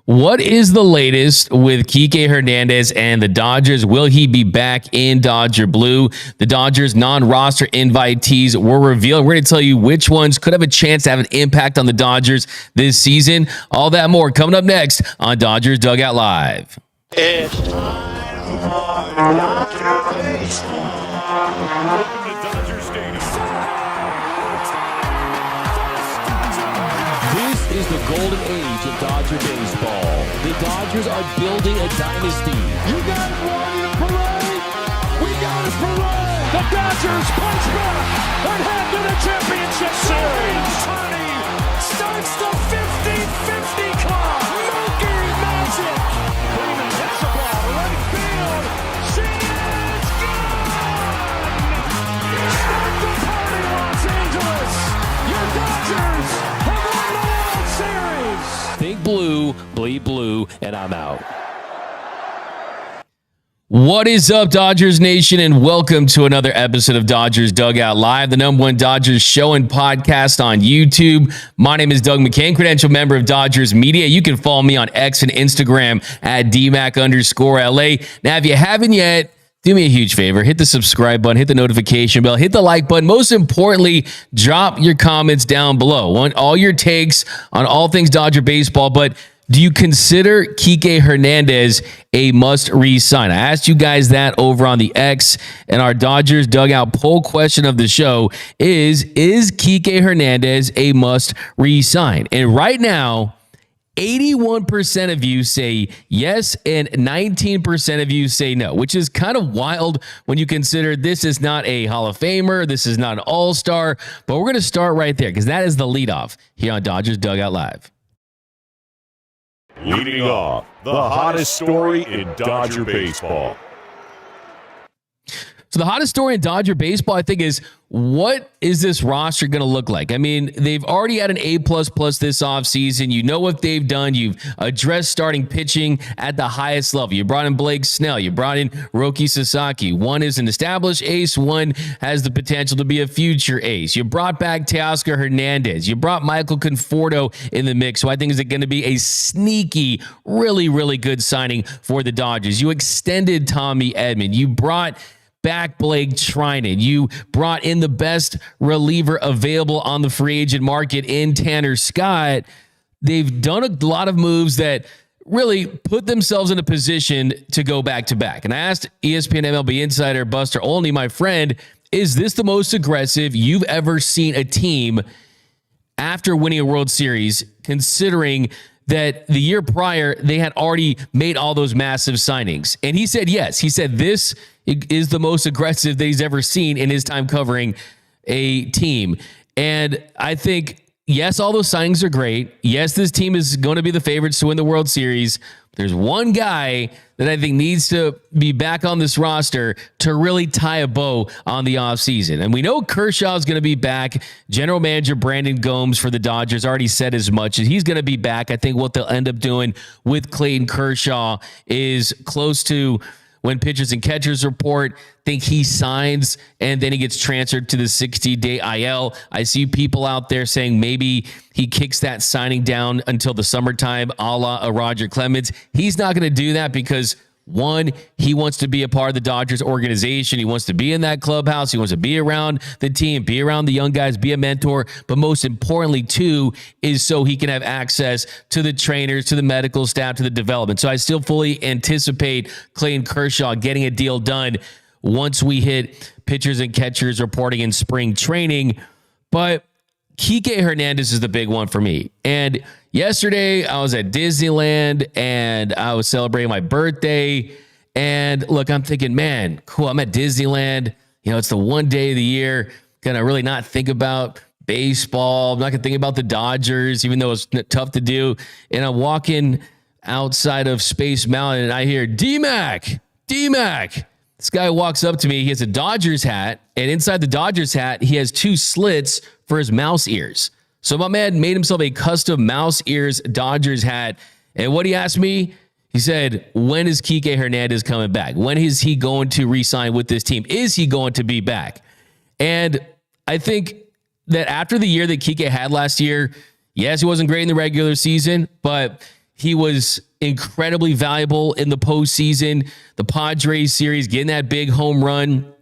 What is the latest with Kiké Hernandez and the Dodgers? Will he be back in Dodger blue? The Dodgers non-roster invitees were revealed. We're going to tell you which ones could have a chance to have an impact on the Dodgers this season. All that more coming up next on Dodgers Dugout Live. It's time for Dodger Baseball. This is the golden age of Dodger baseball. The Dodgers are building a dynasty. You got it, Warrior Parade! We got it, Parade! The Dodgers punch back and head to the championship series! Starts the 50-50 clock! Monkey magic! Bregman hits the ball to right field! She is gone! Start the party, Los Angeles! Your Dodgers have won the World Series! Think blue, bleed blue, and I'm out. What is up, Dodgers Nation, and welcome to another episode of Dodgers Dugout Live, the #1 Dodgers show and podcast on YouTube. My name is Doug McKain, credential member of Dodgers Media. You can follow me on X and Instagram at DMAC_LA. Now, if you haven't yet, do me a huge favor. Hit the subscribe button, hit the notification bell, hit the like button. Most importantly, drop your comments down below. I want all your takes on all things Dodger baseball, but do you consider Kiké Hernandez a must re-sign? I asked you guys that over on the X, and our Dodgers Dugout poll question of the show is Kiké Hernandez a must re-sign? And right now, 81% of you say yes, and 19% of you say no, which is kind of wild when you consider this is not a Hall of Famer, this is not an All-Star, but we're going to start right there because that is the leadoff here on Dodgers Dugout Live. Leading off, the hottest story in Dodger baseball. So the hottest story in Dodger baseball, I think, is what is this roster going to look like? I mean, they've already had an A++ this offseason. You know what they've done. You've addressed starting pitching at the highest level. You brought in Blake Snell. You brought in Roki Sasaki. One is an established ace. One has the potential to be a future ace. You brought back Teoscar Hernandez. You brought Michael Conforto in the mix, so I think is going to be a sneaky, really, really good signing for the Dodgers. You extended Tommy Edman. You brought back Blake Trinan. You brought in the best reliever available on the free agent market in Tanner Scott. They've done a lot of moves that really put themselves in a position to go back-to-back. And I asked ESPN MLB insider Buster Olney, my friend, is this the most aggressive you've ever seen a team after winning a World Series, considering that the year prior they had already made all those massive signings? And he said yes. He said this is the most aggressive that he's ever seen in his time covering a team. And I think, yes, all those signings are great. Yes, this team is going to be the favorites to win the World Series. There's one guy that I think needs to be back on this roster to really tie a bow on the offseason. And we know Kershaw is going to be back. General manager Brandon Gomes for the Dodgers already said as much. He's going to be back. I think what they'll end up doing with Clayton Kershaw is close to when pitchers and catchers report, think he signs and then he gets transferred to the 60-day IL. I see people out there saying maybe he kicks that signing down until the summertime, a la Roger Clemens. He's not going to do that because, one, he wants to be a part of the Dodgers organization. He wants to be in that clubhouse. He wants to be around the team, be around the young guys, be a mentor. But most importantly, too, is so he can have access to the trainers, to the medical staff, to the development. So I still fully anticipate Clayton Kershaw getting a deal done once we hit pitchers and catchers reporting in spring training. But Kiké Hernandez is the big one for me. And yesterday I was at Disneyland and I was celebrating my birthday. And look, I'm thinking, man, cool. I'm at Disneyland. You know, it's the one day of the year. Gonna really not think about baseball. I'm not gonna think about the Dodgers, even though it's tough to do. And I'm walking outside of Space Mountain and I hear D-Mac. This guy walks up to me. He has a Dodgers hat, and inside the Dodgers hat, he has two slits for his mouse ears. So my man made himself a custom mouse ears Dodgers hat. And what he asked me, he said, when is Kiké Hernandez coming back? When is he going to re-sign with this team? Is he going to be back? And I think that after the year that Kiké had last year, yes, he wasn't great in the regular season, but He was incredibly valuable in the postseason. The Padres series, getting that big home run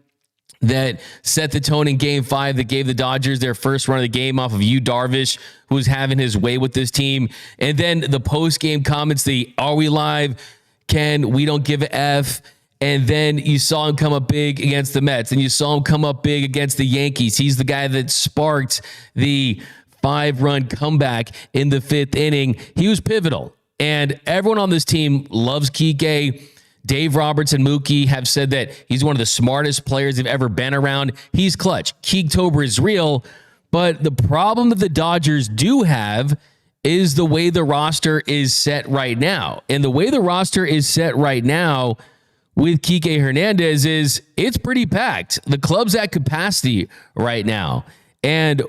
that set the tone in Game 5 that gave the Dodgers their first run of the game off of Yu Darvish, who was having his way with this team. And then the post-game comments, are we live? Ken, we don't give a F. And then you saw him come up big against the Mets, and you saw him come up big against the Yankees. He's the guy that sparked the 5-run comeback in the 5th inning. He was pivotal. And everyone on this team loves Kiké. Dave Roberts and Mookie have said that he's one of the smartest players they've ever been around. He's clutch. Keektober is real. But the problem that the Dodgers do have is the way the roster is set right now. And the way the roster is set right now with Kiké Hernandez is it's pretty packed. The club's at capacity right now. And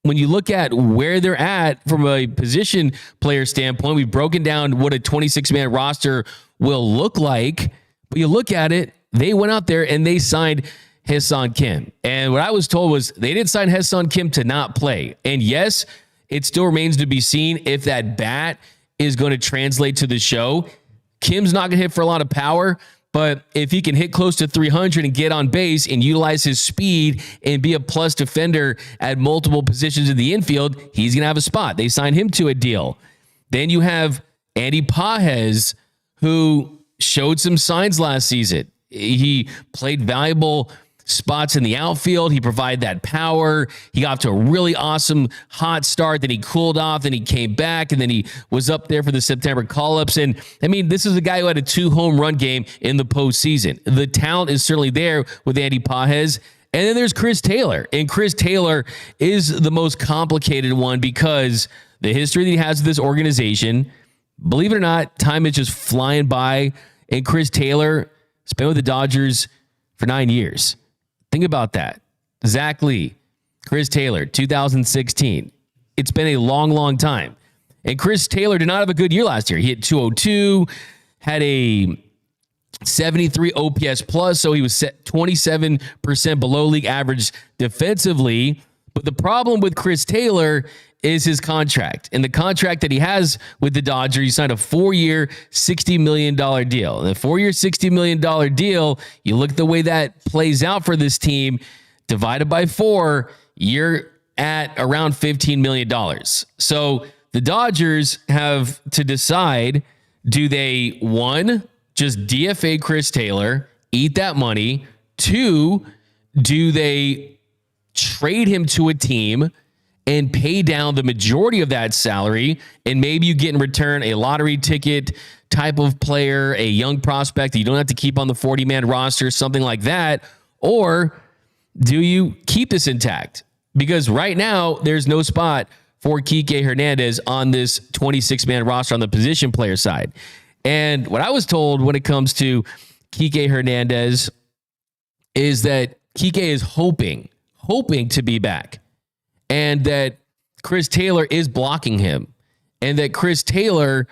when you look at where they're at from a position player standpoint, we've broken down what a 26-man roster will look like. But you look at it, they went out there and they signed Ha-Seong Kim. And what I was told was they didn't sign Ha-Seong Kim to not play. And yes, it still remains to be seen if that bat is going to translate to the show. Kim's not going to hit for a lot of power, but if he can hit close to 300 and get on base and utilize his speed and be a plus defender at multiple positions in the infield, he's going to have a spot. They signed him to a deal. Then you have Andy Pages, who showed some signs last season. He played valuable spots in the outfield. He provided that power. He got off to a really awesome hot start. Then he cooled off. Then he came back. And then he was up there for the September call-ups. And I mean, this is a guy who had a 2-home run game in the postseason. The talent is certainly there with Andy Pages. And then there's Chris Taylor. And Chris Taylor is the most complicated one because the history that he has with this organization, believe it or not, time is just flying by. And Chris Taylor has been with the Dodgers for 9 years. Think about that. Zach Lee, Chris Taylor, 2016. It's been a long, long time. And Chris Taylor did not have a good year last year. He hit 202, had a 73 OPS plus, so he was set 27% below league average defensively. But the problem with Chris Taylor is his contract. And the contract that he has with the Dodgers, he signed a 4-year, $60 million deal. And the 4-year, $60 million deal, you look at the way that plays out for this team, divided by 4, you're at around $15 million. So the Dodgers have to decide, do they, 1, just DFA Chris Taylor, eat that money? 2, do they trade him to a team and pay down the majority of that salary, and maybe you get in return a lottery ticket type of player, a young prospect that you don't have to keep on the 40-man roster, something like that? Or do you keep this intact? Because right now, there's no spot for Kiké Hernandez on this 26-man roster on the position player side. And what I was told when it comes to Kiké Hernandez is that Kiké is hoping to be back, and that Chris Taylor is blocking him, and that Chris Taylor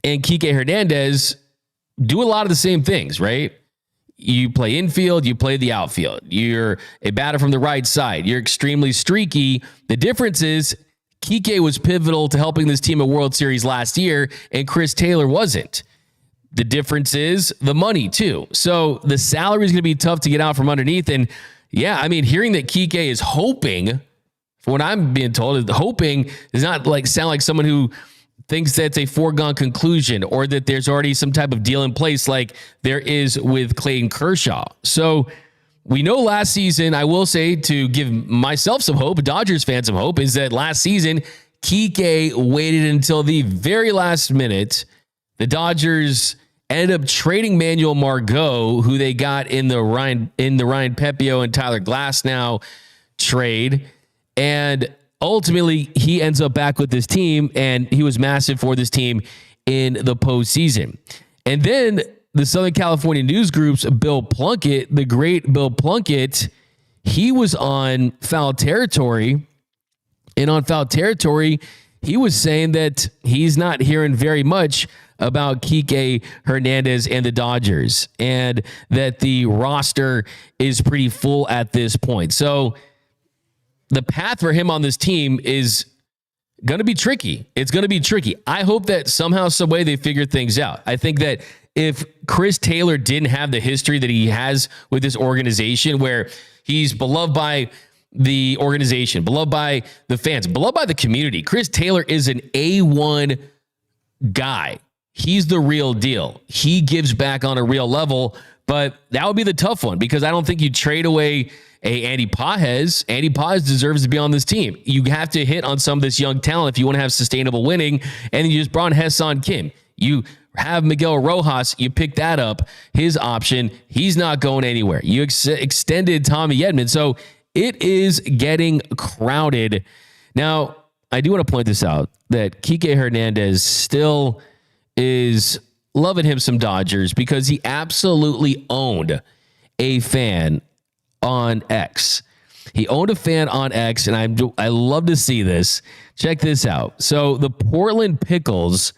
and Kiké Hernandez do a lot of the same things, right? You play infield, you play the outfield. You're a batter from the right side. You're extremely streaky. The difference is Kiké was pivotal to helping this team a World Series last year, and Chris Taylor wasn't. The difference is the money too. So the salary is going to be tough to get out from underneath. And yeah, I mean, hearing that Kiké is hoping, from what I'm being told, is hoping does not like sound like someone who thinks that's a foregone conclusion or that there's already some type of deal in place like there is with Clayton Kershaw. So we know last season, I will say, to give myself some hope, Dodgers fans some hope, is that last season Kiké waited until the very last minute. The Dodgers ended up trading Manuel Margot, who they got in the Ryan Pepio and Tyler Glasnow trade. And ultimately, he ends up back with this team, and he was massive for this team in the postseason. And then the Southern California news group's Bill Plunkett, the great Bill Plunkett, he was on Foul Territory. And on Foul Territory, he was saying that he's not hearing very much about Kiké Hernandez and the Dodgers, and that the roster is pretty full at this point. So the path for him on this team is going to be tricky. It's going to be tricky. I hope that somehow, some way they figure things out. I think that if Chris Taylor didn't have the history that he has with this organization, where he's beloved by the organization, beloved by the fans, beloved by the community, Chris Taylor is an A1 guy. He's the real deal. He gives back on a real level, but that would be the tough one, because I don't think you trade away Andy Pages. Andy Pages deserves to be on this team. You have to hit on some of this young talent if you want to have sustainable winning. And then you just brought in Hassan Kim. You have Miguel Rojas. You pick that up. His option. He's not going anywhere. You extended Tommy Edman. So it is getting crowded. Now, I do want to point this out, that Kiké Hernandez still is loving him some Dodgers, because he absolutely owned a fan on X. He owned a fan on X, and I love to see this. Check this out. So the Portland Pickles,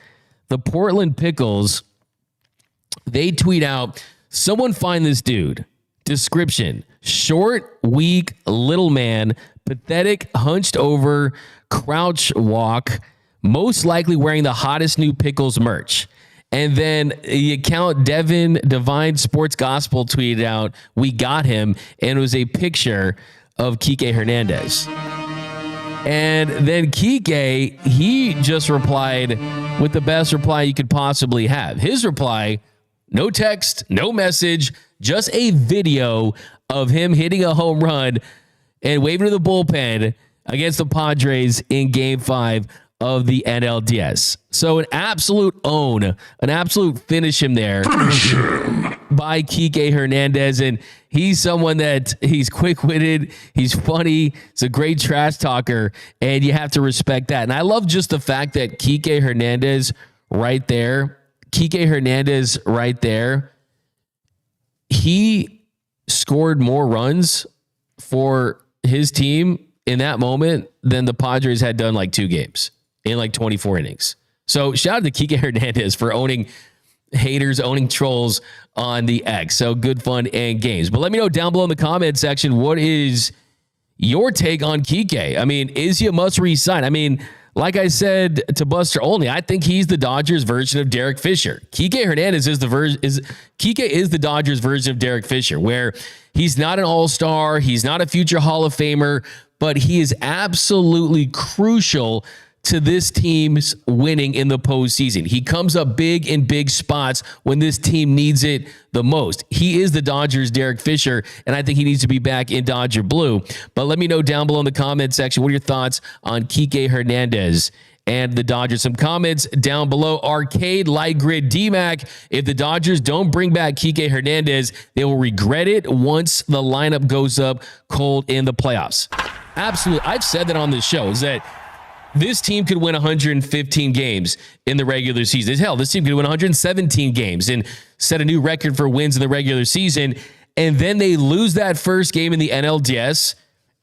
they tweet out, someone find this dude. Description: short, weak, little man, pathetic, hunched over, crouch walk, most likely wearing the hottest new Pickles merch. And then the account Divine Sports Gospel tweeted out, we got him, and it was a picture of Kiké Hernandez. And then Kiké, he just replied with the best reply you could possibly have. His reply, no text, no message, just a video of him hitting a home run and waving to the bullpen against the Padres in Game 5 of the NLDS. So an absolute own, an absolute finish him there by Kiké Hernandez. And he's someone that he's quick-witted, he's funny, he's a great trash talker, and you have to respect that. And I love just the fact that Kiké Hernandez right there, he scored more runs for his team in that moment than the Padres had done like 2 games in like 24 innings. So shout out to Kiké Hernandez for owning haters, owning trolls on the X. So good fun and games. But let me know down below in the comment section, what is your take on Kiké? I mean, is he a must re-sign? I mean, like I said to Buster Olney, I think he's the Dodgers version of Derek Fisher. Kiké Hernandez Kiké is the Dodgers version of Derek Fisher, where he's not an all-star, he's not a future Hall of Famer, but he is absolutely crucial to this team's winning in the postseason. He comes up big in big spots when this team needs it the most. He is the Dodgers' Derek Fisher, and I think he needs to be back in Dodger blue. But let me know down below in the comment section, what are your thoughts on Kiké Hernandez and the Dodgers? Some comments down below. Arcade Light Grid D-Mac, if the Dodgers don't bring back Kiké Hernandez, they will regret it once the lineup goes up cold in the playoffs. Absolutely. I've said that on this show, is that this team could win 115 games in the regular season. Hell, this team could win 117 games and set a new record for wins in the regular season. And then they lose that first game in the NLDS.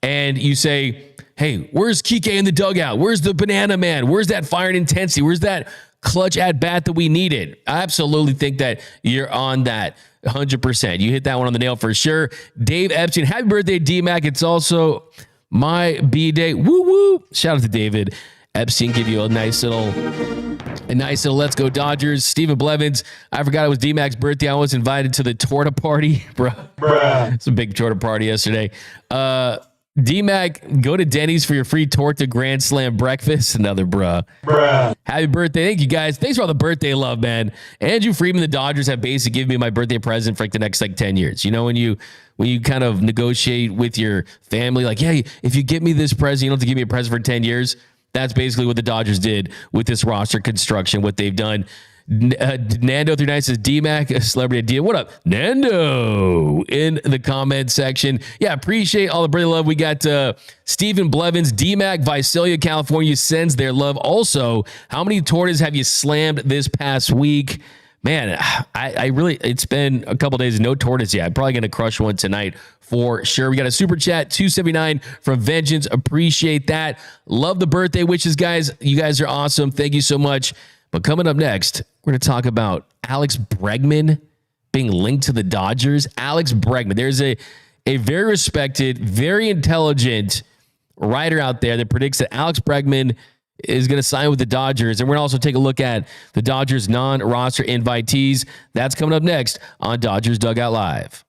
And you say, hey, where's Kiké in the dugout? Where's the banana man? Where's that fire and intensity? Where's that clutch at bat that we needed? I absolutely think that you're on that 100%. You hit that one on the nail for sure. Dave Epstein, happy birthday, D-Mac. It's also my B-Day. Woo woo. Shout out to David Epstein. Give you a nice little let's go Dodgers. Stephen Blevins, I forgot it was D-Mac's birthday. I was invited to the torta party. Bruh. It's a big torta party yesterday. D-Mac, go to Denny's for your free torta Grand Slam breakfast. Another bruh. Happy birthday. Thank you guys. Thanks for all the birthday love, man. Andrew Friedman, the Dodgers have basically given me my birthday present for like the next like 10 years. You know, when you kind of negotiate with your family, like, yeah, if you get me this present, you don't have to give me a present for 10 years. That's basically what the Dodgers did with this roster construction, what they've done. Nando39 says, D-Mac, a celebrity idea. What up, Nando? In the comment section. Yeah, appreciate all the birthday love. We got Stephen Blevins, D-Mac, Visalia, California sends their love. Also, how many tortas have you slammed this past week? Man, I really, it's been a couple days, no tortas yet. I'm probably going to crush one tonight for sure. We got a super chat, 279 from Vengeance. Appreciate that. Love the birthday wishes, guys. You guys are awesome. Thank you so much. But coming up next, we're going to talk about Alex Bregman being linked to the Dodgers. Alex Bregman. There's a very respected, very intelligent writer out there that predicts that Alex Bregman is going to sign with the Dodgers. And we're going to also take a look at the Dodgers non-roster invitees. That's coming up next on Dodgers Dugout Live.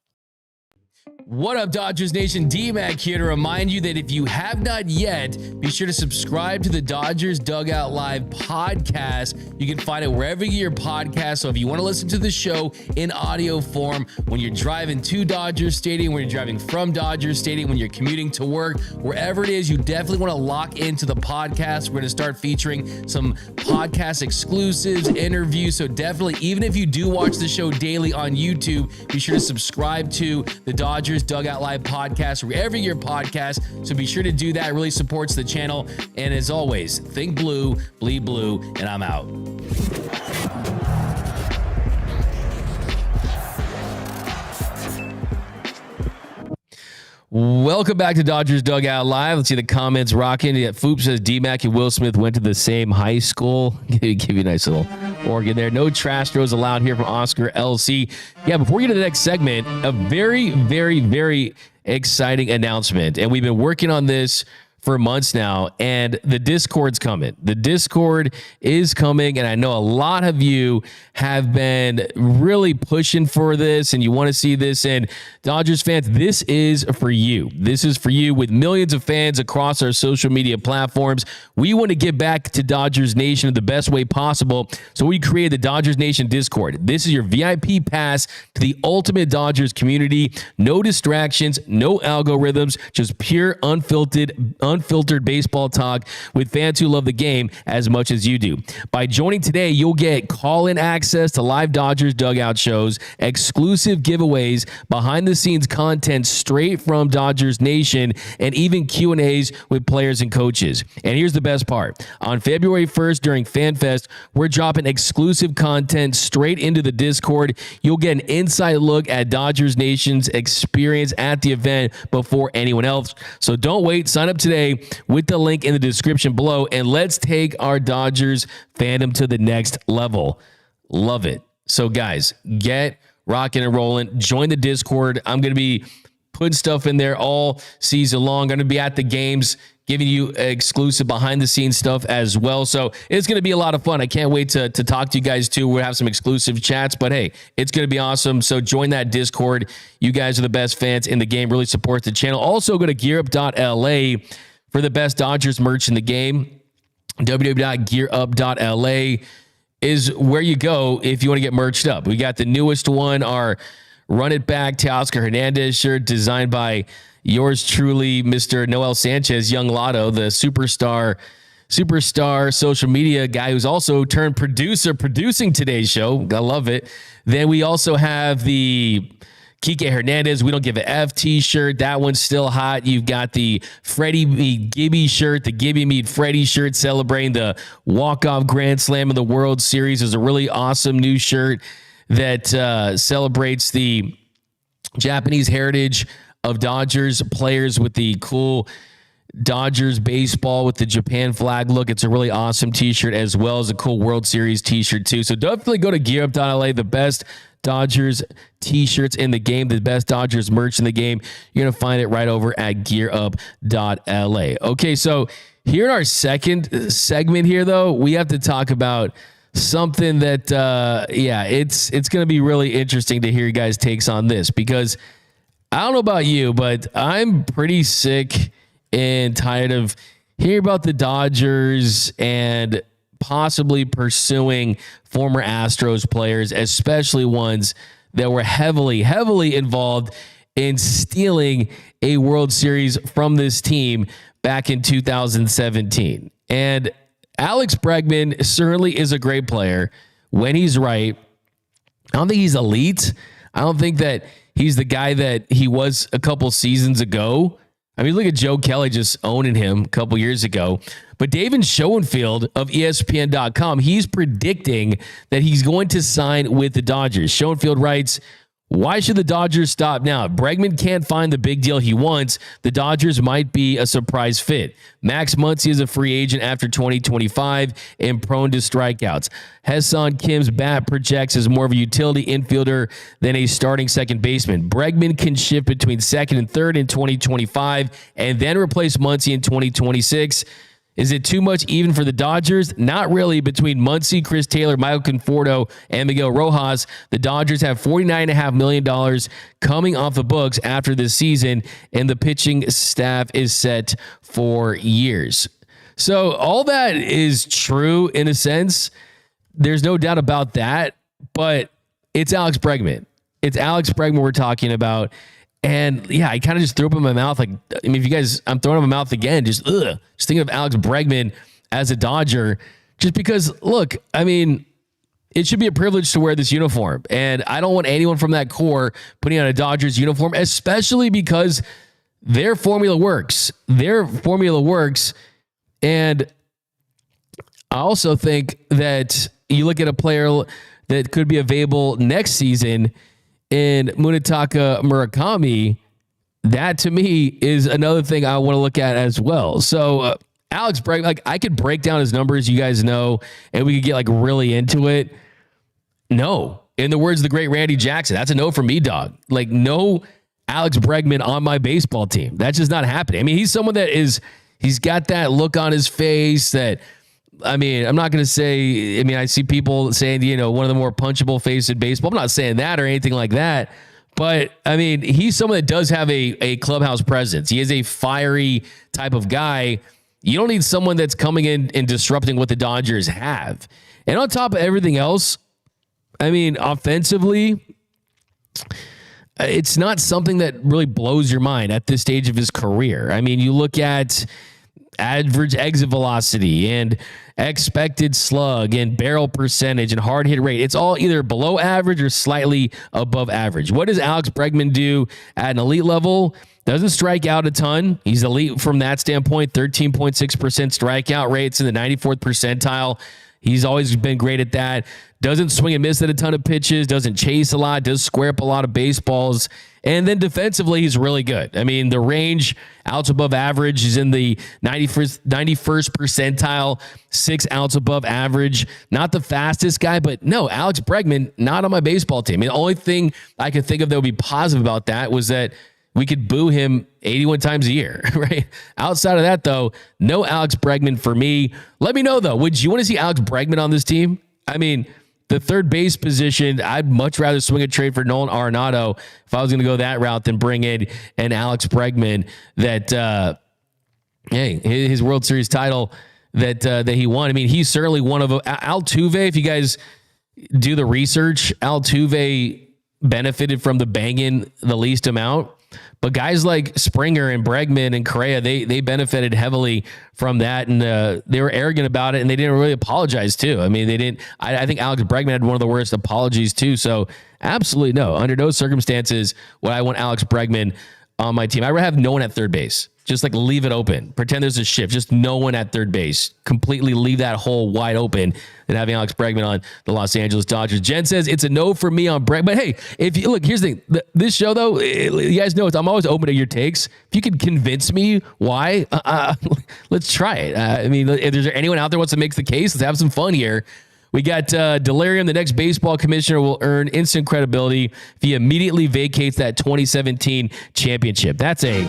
What up, Dodgers Nation? D-Mac here to remind you that if you have not yet, be sure to subscribe to the Dodgers Dugout Live podcast. You can find it wherever you get your podcast. So if you want to listen to the show in audio form, when you're driving to Dodger Stadium, when you're driving from Dodger Stadium, when you're commuting to work, wherever it is, you definitely want to lock into the podcast. We're going to start featuring some podcast exclusives, interviews. So definitely, even if you do watch the show daily on YouTube, be sure to subscribe to the Dodgers Dugout Live podcast wherever your podcast. So be sure to do that. It really supports the channel. And as always, think blue, bleed blue, and I'm out. Welcome back to Dodgers Dugout Live. Let's see the comments rocking. Yeah, Foop says D-Mac and Will Smith went to the same high school. Give you a nice little organ there. No trash throws allowed here from Oscar LC. Yeah, before we get to the next segment, a very, very, very exciting announcement. And we've been working on this for months now, and the Discord's coming. The Discord is coming, and I know a lot of you have been really pushing for this, and you want to see this. And Dodgers fans, this is for you. This is for you with millions of fans across our social media platforms. We want to get back to Dodgers Nation in the best way possible, so we created the Dodgers Nation Discord. This is your VIP pass to the ultimate Dodgers community. No distractions, no algorithms, just pure unfiltered baseball talk with fans who love the game as much as you do. By joining today, you'll get call-in access to live Dodgers dugout shows, exclusive giveaways, behind-the-scenes content straight from Dodgers Nation, and even Q&As with players and coaches. And here's the best part. On February 1st during FanFest, we're dropping exclusive content straight into the Discord. You'll get an inside look at Dodgers Nation's experience at the event before anyone else. So don't wait. Sign up today with the link in the description below, and let's take our Dodgers fandom to the next level. Love it. So guys, get rocking and rolling. Join the Discord. I'm going to be putting stuff in there all season long. Going to be at the games, giving you exclusive behind the scenes stuff as well. So it's going to be a lot of fun. I can't wait to talk to you guys too. We'll have some exclusive chats, but hey, it's going to be awesome. So join that Discord. You guys are the best fans in the game. Really support the channel. Also go to gearup.la for the best Dodgers merch in the game. www.gearup.la is where you go if you want to get merched up. We got the newest one, our Run It Back Teoscar Hernandez shirt designed by yours truly, Mr. Noel Sanchez, Young Lotto, the superstar social media guy who's also turned producer, producing today's show. I love it. Then we also have the Kiké Hernandez, We Don't Give a F t-shirt. That one's still hot. You've got the Freddie Meet Gibby shirt, the Gibby Meet Freddie shirt celebrating the walk-off grand slam of the World Series. Is a really awesome new shirt that celebrates the Japanese heritage of Dodgers players with the cool Dodgers baseball with the Japan flag look. It's a really awesome t-shirt, as well as a cool World Series t-shirt too. So definitely go to gearup.la, the best Dodgers t-shirts in the game, the best Dodgers merch in the game. You're going to find it right over at gearup.la. Okay, so here in our second segment here, though, we have to talk about something that, it's going to be really interesting to hear you guys' takes on this, because I don't know about you, but I'm pretty sick and tired of hearing about the Dodgers and possibly pursuing former Astros players, especially ones that were heavily involved in stealing a World Series from this team back in 2017. And Alex Bregman certainly is a great player when he's right. I don't think he's elite. I don't think that he's the guy that he was a couple seasons ago. I mean, look at Joe Kelly just owning him a couple years ago. But David Schoenfield of ESPN.com, he's predicting that he's going to sign with the Dodgers. Schoenfield writes, why should the Dodgers stop now? Bregman can't find the big deal he wants. The Dodgers might be a surprise fit. Max Muncy is a free agent after 2025 and prone to strikeouts. Hassan Kim's bat projects as more of a utility infielder than a starting second baseman. Bregman can shift between second and third in 2025 and then replace Muncy in 2026. Is it too much even for the Dodgers? Not really. Between Muncy, Chris Taylor, Michael Conforto, and Miguel Rojas, the Dodgers have $49.5 million coming off the books after this season, and the pitching staff is set for years. So all that is true in a sense. There's no doubt about that, but it's Alex Bregman. It's Alex Bregman we're talking about. And yeah, I kind of just threw up in my mouth. Like, I mean, if you guys, I'm throwing up in my mouth again, just thinking of Alex Bregman as a Dodger, just because, look, I mean, it should be a privilege to wear this uniform. And I don't want anyone from that core putting on a Dodgers uniform, especially because their formula works. And I also think that you look at a player that could be available next season in Munetaka Murakami, that to me is another thing I want to look at as well. So Alex Bregman, like, I could break down his numbers, you guys know, and we could get like really into it. No, in the words of the great Randy Jackson, that's a no for me, dog. Like, no Alex Bregman on my baseball team. That's just not happening. I mean, he's someone that he's got that look on his face that, I mean, I'm not going to say, I mean, I see people saying, you know, one of the more punchable faces in baseball. I'm not saying that or anything like that, but I mean, he's someone that does have a clubhouse presence. He is a fiery type of guy. You don't need someone that's coming in and disrupting what the Dodgers have. And on top of everything else, I mean, offensively, it's not something that really blows your mind at this stage of his career. I mean, you look at average exit velocity and expected slug and barrel percentage and hard hit rate. It's all either below average or slightly above average. What does Alex Bregman do at an elite level? Doesn't strike out a ton. He's elite from that standpoint. 13.6% strikeout rates in the 94th percentile. He's always been great at that. Doesn't swing and miss at a ton of pitches. Doesn't chase a lot. Does square up a lot of baseballs. And then defensively, he's really good. I mean, the range outs above average is in the 91st percentile, 6 outs above average. Not the fastest guy, but no, Alex Bregman, not on my baseball team. I mean, the only thing I could think of that would be positive about that was that we could boo him 81 times a year, right? Outside of that, though, no Alex Bregman for me. Let me know, though, would you want to see Alex Bregman on this team? I mean, the third base position, I'd much rather swing a trade for Nolan Arenado if I was going to go that route than bring in an Alex Bregman that, his World Series title that he won. I mean, he's certainly one of Altuve. If you guys do the research, Altuve benefited from the banging the least amount. But guys like Springer and Bregman and Correa, they benefited heavily from that, and they were arrogant about it, and they didn't really apologize too. I mean, they didn't. I think Alex Bregman had one of the worst apologies too. So absolutely no. Under no circumstances would I want Alex Bregman on my team. I'd rather have no one at third base. Just like leave it open. Pretend there's a shift. Just no one at third base. Completely leave that hole wide open than having Alex Bregman on the Los Angeles Dodgers. Jen says it's a no for me on Bregman. But hey, if you look, here's the thing. This show, though, you guys know I'm always open to your takes. If you can convince me why, let's try it. I mean, if there's anyone out there wants to make the case, let's have some fun here. We got Delirium, the next baseball commissioner, will earn instant credibility if he immediately vacates that 2017 championship. That's a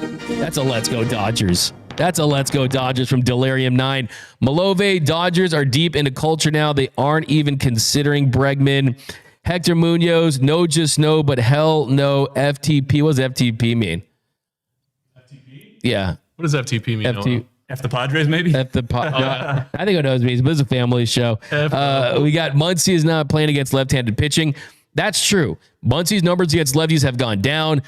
let's go Dodgers. That's a let's go Dodgers from Delirium 9. Malove, Dodgers are deep into culture now. They aren't even considering Bregman. Hector Munoz, no, just no, but hell no. FTP. What does FTP mean? FTP? Yeah. What does FTP mean? F the Padres, maybe? I think I know what it means, but it's a family show. We got Muncy is not playing against left-handed pitching. That's true. Muncy's numbers against lefties have gone down.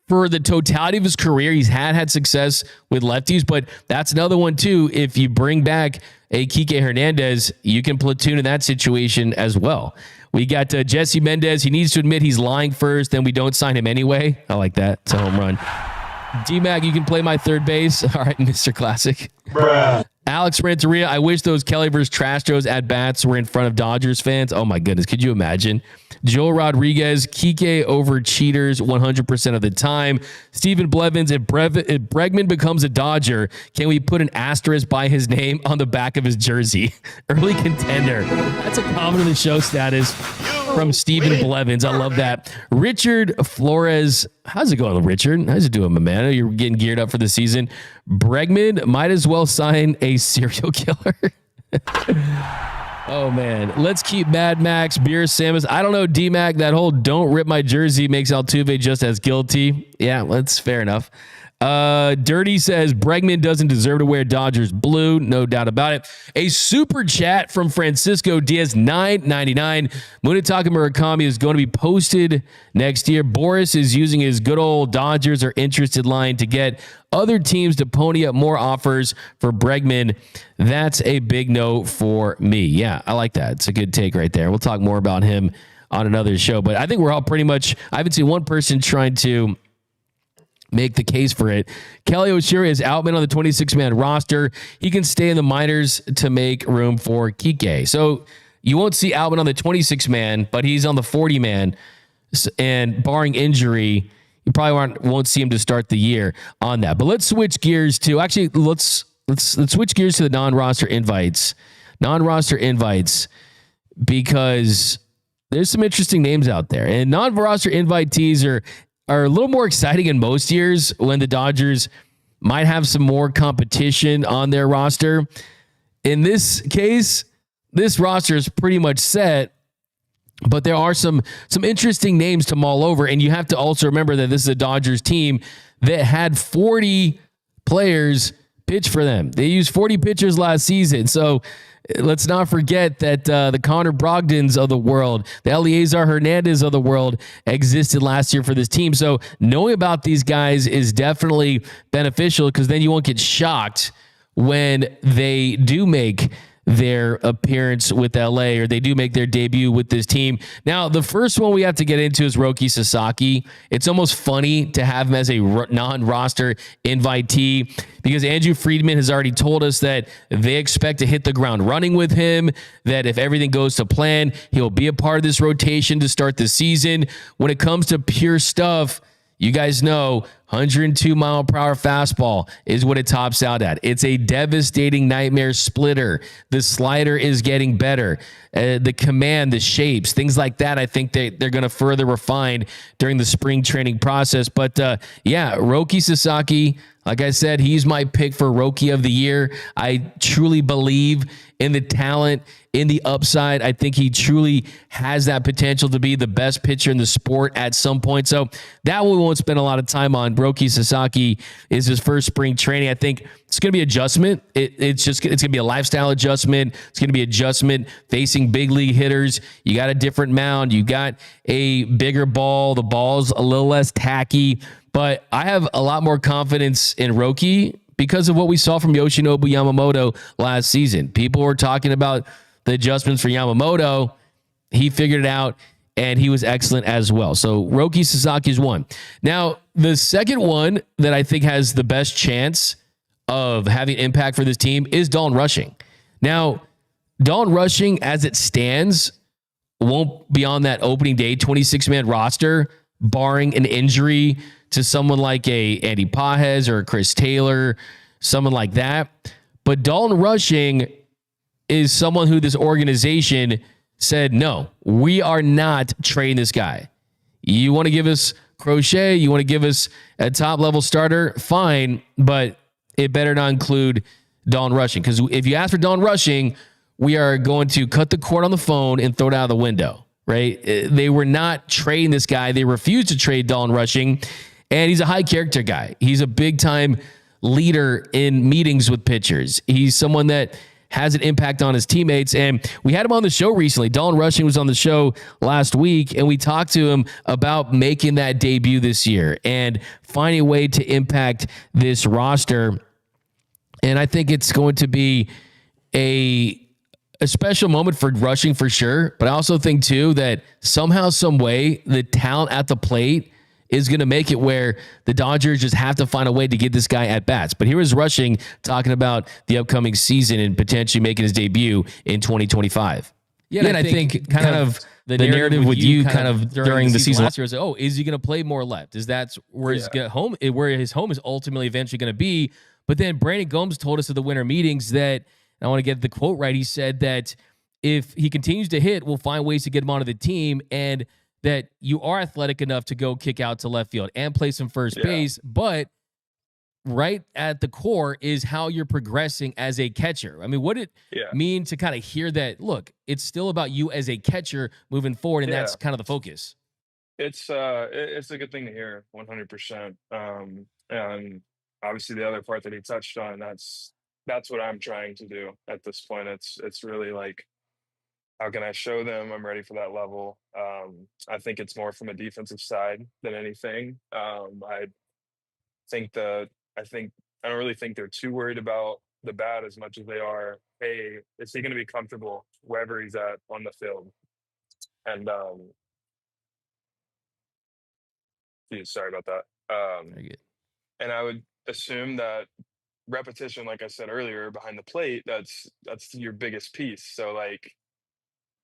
For the totality of his career, he's had success with lefties, but that's another one, too. If you bring back a Kiké Hernandez, you can platoon in that situation as well. We got Jesse Mendez. He needs to admit he's lying first, then we don't sign him anyway. I like that. It's a home run. D-Mac, you can play my third base. All right, Mr. Classic. Bruh. Alex Renteria, I wish those Kelly versus Trastros at-bats were in front of Dodgers fans. Oh, my goodness. Could you imagine? Joel Rodriguez, Kiké over cheaters 100% of the time. Stephen Blevins, if Bregman becomes a Dodger, can we put an asterisk by his name on the back of his jersey? Early contender. That's a comment of the show status. from Stephen Blevins. I love that. Richard Flores. How's it going, Richard? How's it doing, my man? You're getting geared up for the season. Bregman might as well sign a serial killer. Oh, man. Let's keep Mad Max, Beer Samus. I don't know, D-Mac. That whole don't rip my jersey makes Altuve just as guilty. Yeah, that's fair enough. Dirty says Bregman doesn't deserve to wear Dodgers blue. No doubt about it. A super chat from Francisco Diaz, $9.99. Munetaka Murakami is going to be posted next year. Boris is using his good old Dodgers are interested line to get other teams to pony up more offers for Bregman. That's a big no for me. Yeah, I like that. It's a good take right there. We'll talk more about him on another show, but I think we're all pretty much, I haven't seen one person trying to make the case for it. Kelly Oshiri is Outman on the 26-man roster. He can stay in the minors to make room for Kiké. So you won't see Outman on the 26-man, but he's on the 40-man. And barring injury, you probably won't see him to start the year on that. But let's switch gears to let's switch gears to the non-roster invites. Non-roster invites, because there's some interesting names out there. And non-roster invitees are a little more exciting in most years when the Dodgers might have some more competition on their roster. In this case, this roster is pretty much set, but there are some interesting names to mull over. And you have to also remember that this is a Dodgers team that had 40 players pitch for them. They used 40 pitchers last season. So let's not forget that the Connor Brogdons of the world, the Eliezer Hernandez of the world existed last year for this team. So knowing about these guys is definitely beneficial, because then you won't get shocked when they do make their appearance with LA, or they do make their debut with this team. Now, the first one we have to get into is Roki Sasaki. It's almost funny to have him as a non-roster invitee, because Andrew Friedman has already told us that they expect to hit the ground running with him, that if everything goes to plan, he'll be a part of this rotation to start the season. When it comes to pure stuff, you guys know 102-mile-per-hour fastball is what it tops out at. It's a devastating nightmare splitter. The slider is getting better. The command, the shapes, things like that, I think they're going to further refine during the spring training process. But yeah, Roki Sasaki, like I said, he's my pick for Rookie of the Year. I truly believe in the talent, in the upside. I think he truly has that potential to be the best pitcher in the sport at some point. So that one we won't spend a lot of time on. Roki Sasaki is his first spring training. I think it's going to be adjustment. It's going to be a lifestyle adjustment. It's going to be adjustment facing big league hitters. You got a different mound. You got a bigger ball. The ball's a little less tacky. But I have a lot more confidence in Roki because of what we saw from Yoshinobu Yamamoto last season. People were talking about the adjustments for Yamamoto. He figured it out, and he was excellent as well. So Roki Sasaki is one. Now, the second one that I think has the best chance of having impact for this team is Dalton Rushing. Now, Dalton Rushing, as it stands, won't be on that opening day 26-man roster, barring an injury to someone like a Andy Pajes or a Chris Taylor, someone like that. But Dalton Rushing is someone who this organization said, no, we are not trading this guy. You want to give us Crochet, you want to give us a top-level starter, fine, but it better not include Dalton Rushing. Because if you ask for Dalton Rushing, we are going to cut the cord on the phone and throw it out of the window, right? They were not trading this guy. They refused to trade Dalton Rushing, and he's a high-character guy. He's a big-time leader in meetings with pitchers. He's someone that has an impact on his teammates. And we had him on the show recently. Dalton Rushing was on the show last week, and we talked to him about making that debut this year and finding a way to impact this roster. And I think it's going to be a special moment for Rushing for sure. But I also think too that somehow, some way, the talent at the plate is going to make it where the Dodgers just have to find a way to get this guy at bats. But here is Rushing talking about the upcoming season and potentially making his debut in 2025. Yeah, and I think kind of the narrative with you kind of during the season last year was, oh, is he going to play more left? Is that where his home, where his home is ultimately eventually going to be? But then Brandon Gomes told us at the winter meetings that, and I want to get the quote right, he said that if he continues to hit, we'll find ways to get him onto the team, and that you are athletic enough to go kick out to left field and play some first base. But right at the core is how you're progressing as a catcher. I mean, what did it mean to kind of hear that, look, it's still about you as a catcher moving forward, and that's kind of the focus? It's a good thing to hear, 100%. And obviously the other part that he touched on, that's what I'm trying to do at this point. It's really like, how can I show them I'm ready for that level? I think it's more from a defensive side than anything. I don't really think they're too worried about the bat as much as they are, hey, is he going to be comfortable wherever he's at on the field? And sorry about that. And I would assume that repetition, like I said earlier, behind the plate, that's your biggest piece. So like,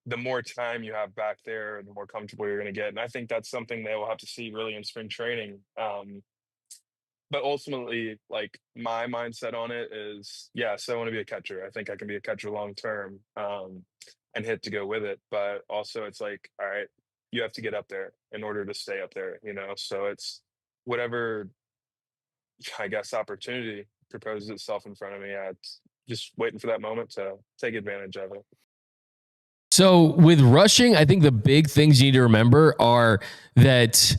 the more time you have back there, the more comfortable you're going to get. And I think that's something they will have to see really in spring training. But ultimately, like, my mindset on it is, yes, I want to be a catcher. I think I can be a catcher long term, and hit to go with it. But also it's like, all right, you have to get up there in order to stay up there, So it's whatever, I guess, opportunity proposes itself in front of me. It's just waiting for that moment to take advantage of it. So with rushing, I think the big things you need to remember are that,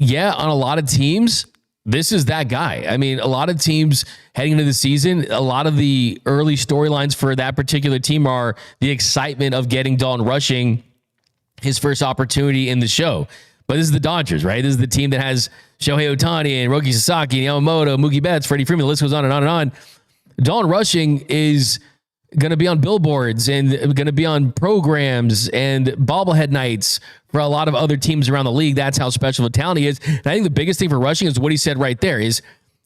on a lot of teams, this is that guy. I mean, a lot of teams heading into the season, a lot of the early storylines for that particular team are the excitement of getting Dalton Rushing his first opportunity in the show. But this is the Dodgers, right? This is the team that has Shohei Ohtani and Roki Sasaki and Yamamoto, Mookie Betts, Freddie Freeman. The list goes on and on and on. Dalton Rushing is going to be on billboards and going to be on programs and bobblehead nights for a lot of other teams around the league. That's how special of a talent he is. And I think the biggest thing for Rushing is what he said right there is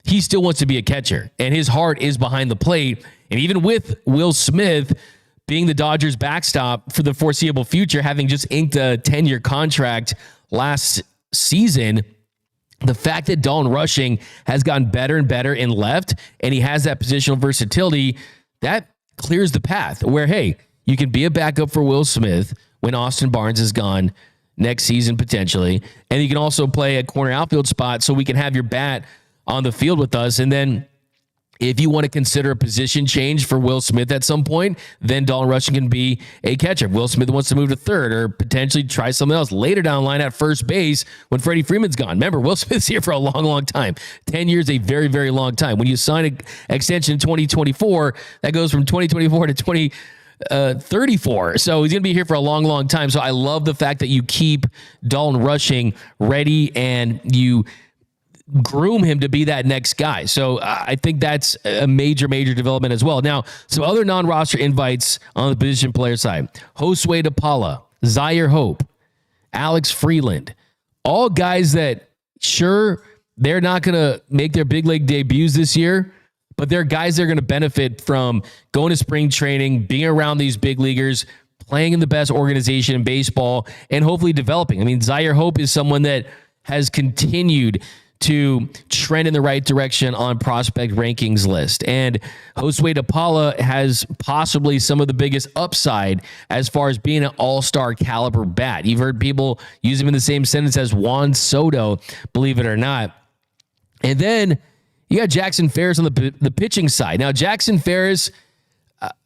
he still wants to be a catcher, and his heart is behind the plate. And even with Will Smith being the Dodgers backstop for the foreseeable future, having just inked a 10-year contract last season, the fact that Dalton Rushing has gotten better and better in left, and he has that positional versatility, that clears the path where, hey, you can be a backup for Will Smith when Austin Barnes is gone next season potentially, and you can also play a corner outfield spot so we can have your bat on the field with us. And then if you want to consider a position change for Will Smith at some point, then Dalton Rushing can be a catcher. If Will Smith wants to move to third or potentially try something else later down the line at first base when Freddie Freeman's gone. Remember, Will Smith's here for a long, long time. 10 years, a very, very long time. When you sign an extension in 2024, that goes from 2024 to 2034. So he's going to be here for a long, long time. So I love the fact that you keep Dalton Rushing ready and you groom him to be that next guy. So I think that's a major, major development as well. Now, some other non-roster invites on the position player side. Josue DePaula, Zaire Hope, Alex Freeland, all guys that, sure, they're not going to make their big league debuts this year, but they're guys that are going to benefit from going to spring training, being around these big leaguers, playing in the best organization in baseball, and hopefully developing. I mean, Zaire Hope is someone that has continued to trend in the right direction on prospect rankings list. And Josue DePaula has possibly some of the biggest upside as far as being an all-star caliber bat. You've heard people use him in the same sentence as Juan Soto, believe it or not. And then you got Jackson Ferris on the pitching side. Now, Jackson Ferris,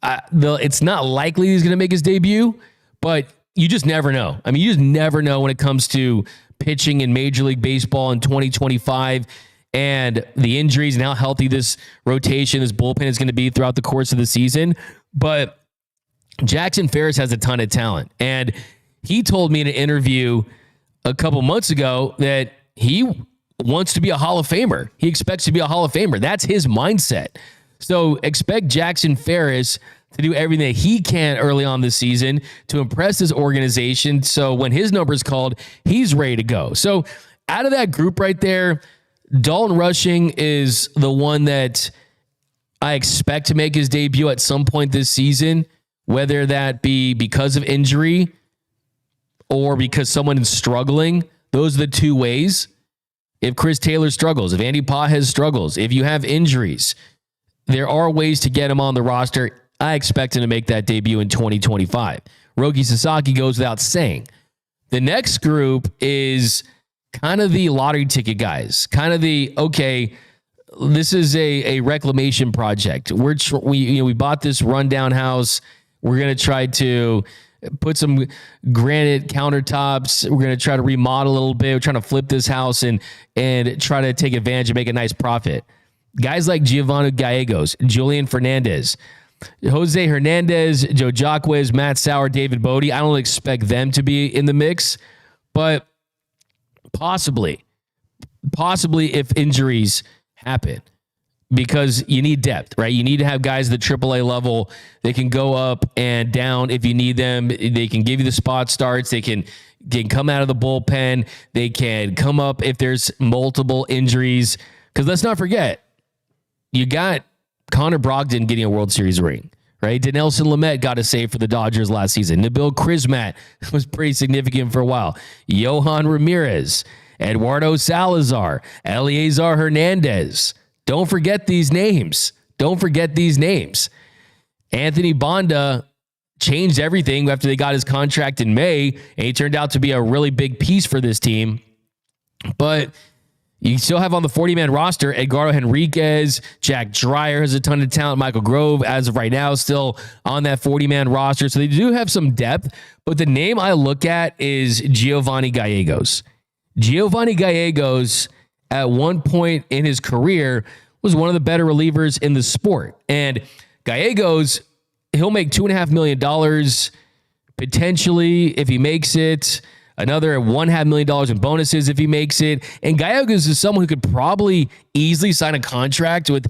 it's not likely he's going to make his debut, but you just never know. I mean, you just never know when it comes to pitching in Major League Baseball in 2025 and the injuries and how healthy this rotation, this bullpen is going to be throughout the course of the season. But Jackson Ferris has a ton of talent. And he told me in an interview a couple months ago that he wants to be a Hall of Famer. He expects to be a Hall of Famer. That's his mindset. So expect Jackson Ferris to do everything that he can early on this season to impress his organization. So when his number is called, he's ready to go. So out of that group right there, Dalton Rushing is the one that I expect to make his debut at some point this season, whether that be because of injury or because someone is struggling. Those are the two ways. If Chris Taylor struggles, if Andy Pages struggles, if you have injuries, there are ways to get him on the roster. I expect him to make that debut in 2025. Roki Sasaki goes without saying. The next group is kind of the lottery ticket guys, kind of the, okay, this is a reclamation project. We bought this rundown house. We're going to try to put some granite countertops. We're going to try to remodel a little bit. We're trying to flip this house and try to take advantage and make a nice profit. Guys like Giovanni Gallegos, Julian Fernandez, Jose Hernandez, Joe Jacquez, Matt Sauer, David Bodie. I don't expect them to be in the mix, but possibly if injuries happen, because you need depth, right? You need to have guys at the AAA level. They can go up and down if you need them. They can give you the spot starts. They can come out of the bullpen. They can come up if there's multiple injuries. Because let's not forget, you got Connor Brogdon getting a World Series ring, right? Dinelson Lamet got a save for the Dodgers last season. Nabil Krismat was pretty significant for a while. Johan Ramirez, Eduardo Salazar, Eliezer Hernandez. Don't forget these names. Anthony Bonda changed everything after they got his contract in May, and he turned out to be a really big piece for this team. But you still have on the 40-man roster Edgardo Henriquez, Jack Dreyer has a ton of talent, Michael Grove, as of right now, still on that 40-man roster. So they do have some depth, but the name I look at is Giovanni Gallegos. Giovanni Gallegos, at one point in his career, was one of the better relievers in the sport. And Gallegos, he'll make $2.5 million potentially if he makes it. Another $1.5 million in bonuses if he makes it. And Gallegos is someone who could probably easily sign a contract with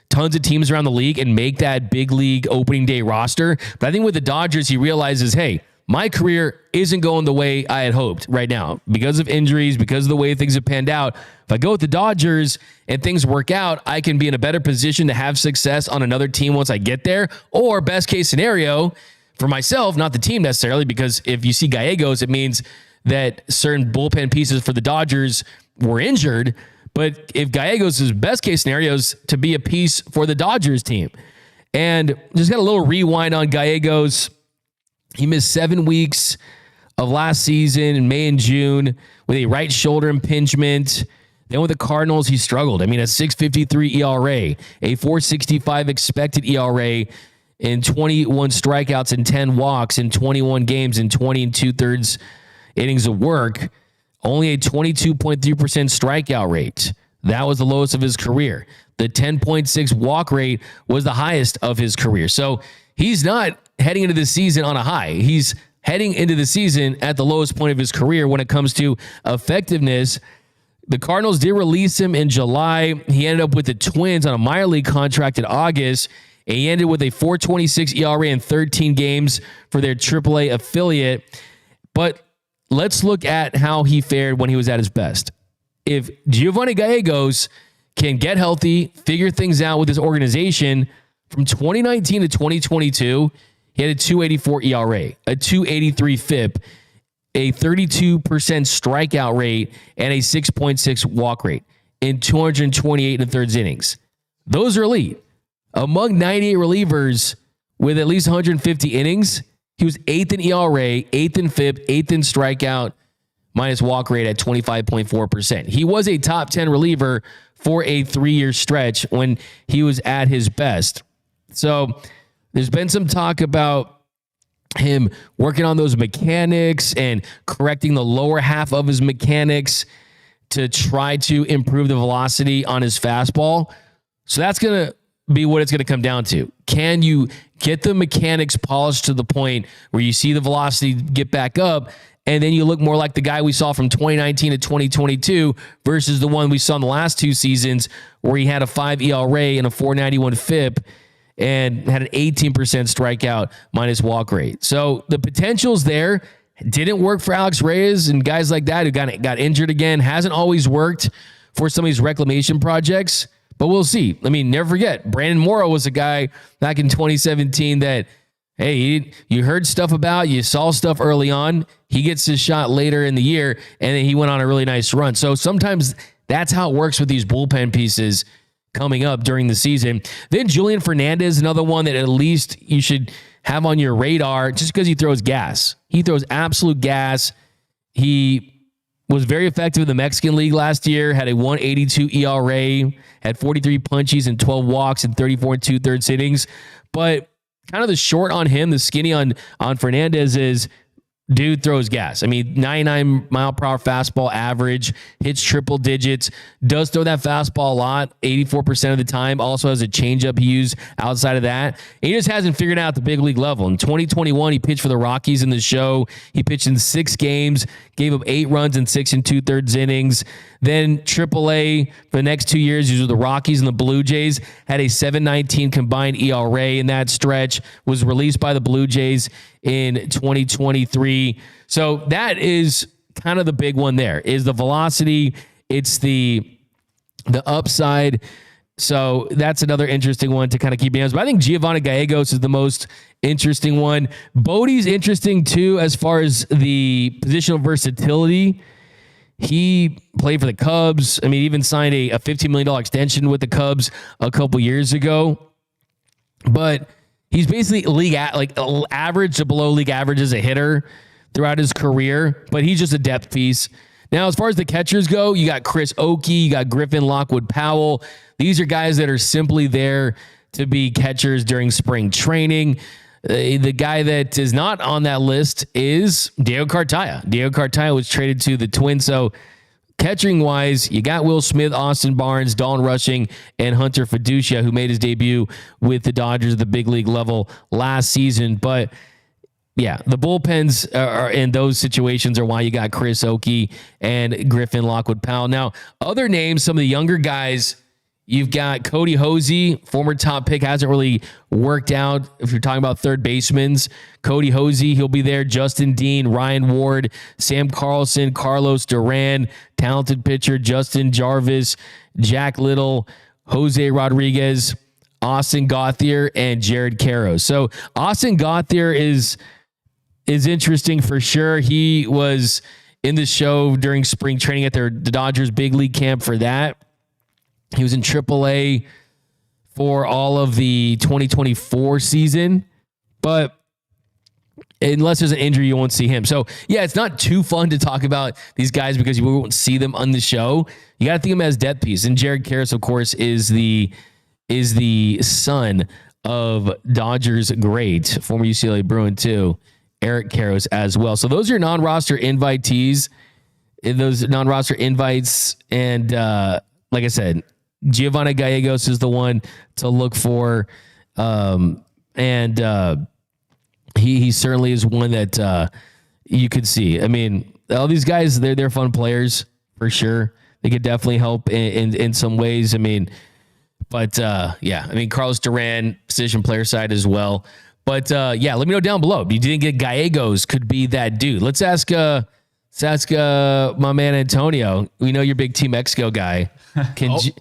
tons of teams around the league and make that big league opening day roster. But I think with the Dodgers, he realizes, hey, my career isn't going the way I had hoped right now because of injuries, because of the way things have panned out. If I go with the Dodgers and things work out, I can be in a better position to have success on another team once I get there. Or best case scenario for myself, not the team necessarily, because if you see Gallegos, it means that certain bullpen pieces for the Dodgers were injured. But if Gallegos' best case scenario is to be a piece for the Dodgers team. And just got a little rewind on Gallegos. He missed 7 weeks of last season in May and June with a right shoulder impingement. Then with the Cardinals, he struggled. I mean, a 6.53 ERA, a 4.65 expected ERA, in 21 strikeouts and 10 walks in 21 games in 20 2/3 innings of work. Only a 22.3% strikeout rate. That was the lowest of his career. The 10.6 walk rate was the highest of his career. So he's not heading into the season on a high. He's heading into the season at the lowest point of his career when it comes to effectiveness. The Cardinals did release him in July. He ended up with the Twins on a minor league contract in August. And he ended with a 4.26 ERA in 13 games for their AAA affiliate. But let's look at how he fared when he was at his best. If Giovanni Gallegos can get healthy, figure things out with his organization, from 2019 to 2022, he had a 2.84 ERA, a 2.83 FIP, a 32% strikeout rate, and a 6.6 walk rate in 228 1/3 innings. Those are elite. Among 98 relievers with at least 150 innings, he was 8th in ERA, 8th in FIP, 8th in strikeout, minus walk rate at 25.4%. He was a top 10 reliever for a 3-year stretch when he was at his best. So there's been some talk about him working on those mechanics and correcting the lower half of his mechanics to try to improve the velocity on his fastball. So that's going to be what it's going to come down to. Can you get the mechanics polished to the point where you see the velocity get back up, and then you look more like the guy we saw from 2019 to 2022 versus the one we saw in the last 2 seasons where he had a 5 ERA and a 4.91 FIP and had an 18% strikeout minus walk rate. So the potential's there. Didn't work for Alex Reyes and guys like that who got injured again. Hasn't always worked for some of these reclamation projects, but we'll see. I mean, never forget, Brandon Morrow was a guy back in 2017 that, hey, you heard stuff about, you saw stuff early on. He gets his shot later in the year, and then he went on a really nice run. So sometimes that's how it works with these bullpen pieces. coming up during the season. Then Julian Hernandez, another one that at least you should have on your radar just because he throws gas. He throws absolute gas. He was very effective in the Mexican League last year, had a 1.82 ERA, had 43 punchies and 12 walks in 34 and 2/3 innings. But kind of the short on him, the skinny on Hernandez is dude throws gas. I mean, 99 mile per hour fastball average, hits triple digits, does throw that fastball a lot, 84% of the time. Also has a changeup he used outside of that. He just hasn't figured out the big league level. In 2021, he pitched for the Rockies in the show. He pitched in 6 games, gave up 8 runs in 6 2/3 innings. Then AAA for the next 2 years, he was with the Rockies and the Blue Jays, had a 7.19 combined ERA in that stretch, was released by the Blue Jays in 2023. So that is kind of the big one there, is the velocity. It's the upside. So that's another interesting one to kind of keep in hands. But I think Giovanni Gallegos is the most interesting one. Bodie's interesting too, as far as the positional versatility. He played for the Cubs. I mean, even signed a $15 million extension with the Cubs a couple years ago. But he's basically average to below league average as a hitter throughout his career. But he's just a depth piece. Now, as far as the catchers go, you got Chris Oakey, you got Griffin Lockwood Powell. These are guys that are simply there to be catchers during spring training. The guy that is not on that list is Diego Cartaya. Diego Cartaya was traded to the Twins. So catching wise, you got Will Smith, Austin Barnes, Dawn Rushing, and Hunter Fiducia, who made his debut with the Dodgers at the big league level last season. But yeah, the bullpens are in those situations are why you got Chris Oakey and Griffin Lockwood Powell. Now, other names, some of the younger guys, you've got Cody Hosey, former top pick, hasn't really worked out. If you're talking about third basemen, Cody Hosey, he'll be there. Justin Dean, Ryan Ward, Sam Carlson, Carlos Duran, talented pitcher, Justin Jarvis, Jack Little, Jose Rodriguez, Austin Gauthier, and Jared Caro. So Austin Gauthier is interesting for sure. He was in the show during spring training at the Dodgers big league camp for that. He was in AAA for all of the 2024 season, but unless there's an injury, you won't see him. So yeah, it's not too fun to talk about these guys because you won't see them on the show. You got to think of them as depth piece. And Jared Karras, of course, is the son of Dodgers great, former UCLA Bruin too, Eric Karras as well. So those are non-roster invitees, those non-roster invites. And like I said, Giovanni Gallegos is the one to look for. He certainly is one that you could see. I mean, all these guys, they're fun players for sure. They could definitely help in some ways. I mean, but yeah, I mean, Carlos Duran, position player side as well. But yeah, let me know down below. If you didn't get Gallegos, could be that dude. Let's ask my man Antonio. We know you're a big Team Mexico guy.